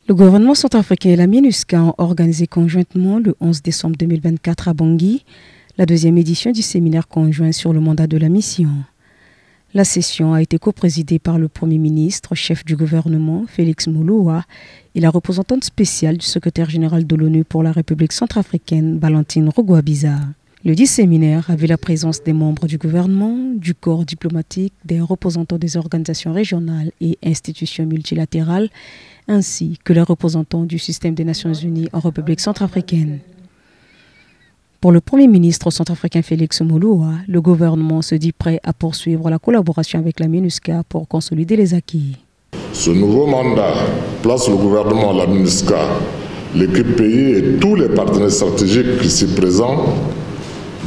Le gouvernement centrafricain et la MINUSCA ont organisé conjointement le 11 décembre 2024 à Bangui la deuxième édition du séminaire conjoint sur le mandat de la mission. La session a été coprésidée par le Premier ministre, chef du gouvernement, Félix Moloua, et la représentante spéciale du secrétaire général de l'ONU pour la République centrafricaine, Balantine Rugwabiza. Le dit séminaire avait la présence des membres du gouvernement, du corps diplomatique, des représentants des organisations régionales et institutions multilatérales, ainsi que les représentants du système des Nations Unies en République centrafricaine. Pour le Premier ministre centrafricain Félix Moloua, le gouvernement se dit prêt à poursuivre la collaboration avec la MINUSCA pour consolider les acquis. Ce nouveau mandat place le gouvernement, la MINUSCA, l'équipe pays et tous les partenaires stratégiques ici présents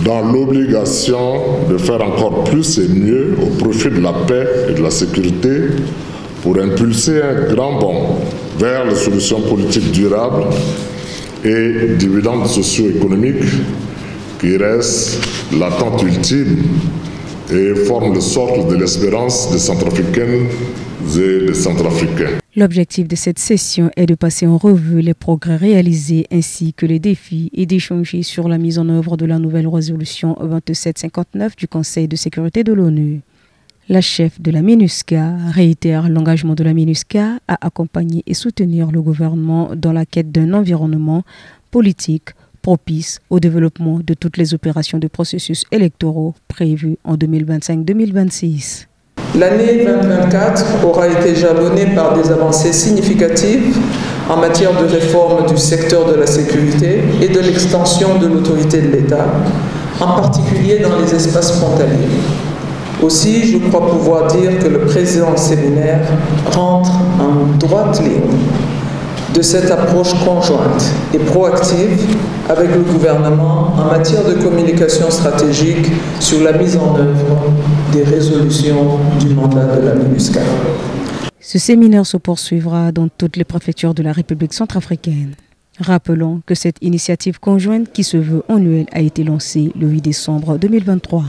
dans l'obligation de faire encore plus et mieux au profit de la paix et de la sécurité pour impulser un grand bond vers les solutions politiques durables et dividendes socio-économiques qui restent l'attente ultime et forment le socle de l'espérance des Centrafricaines et des Centrafricains. L'objectif de cette session est de passer en revue les progrès réalisés ainsi que les défis et d'échanger sur la mise en œuvre de la nouvelle résolution 2759 du Conseil de sécurité de l'ONU. La chef de la MINUSCA réitère l'engagement de la MINUSCA à accompagner et soutenir le gouvernement dans la quête d'un environnement politique propice au développement de toutes les opérations de processus électoraux prévus en 2025-2026. L'année 2024 aura été jalonnée par des avancées significatives en matière de réforme du secteur de la sécurité et de l'extension de l'autorité de l'État, en particulier dans les espaces frontaliers. Aussi, je crois pouvoir dire que le présent séminaire rentre en droite ligne de cette approche conjointe et proactive avec le gouvernement en matière de communication stratégique sur la mise en œuvre des résolutions du mandat de la MINUSCA. Ce séminaire se poursuivra dans toutes les préfectures de la République centrafricaine. Rappelons que cette initiative conjointe qui se veut annuelle a été lancée le 8 décembre 2023.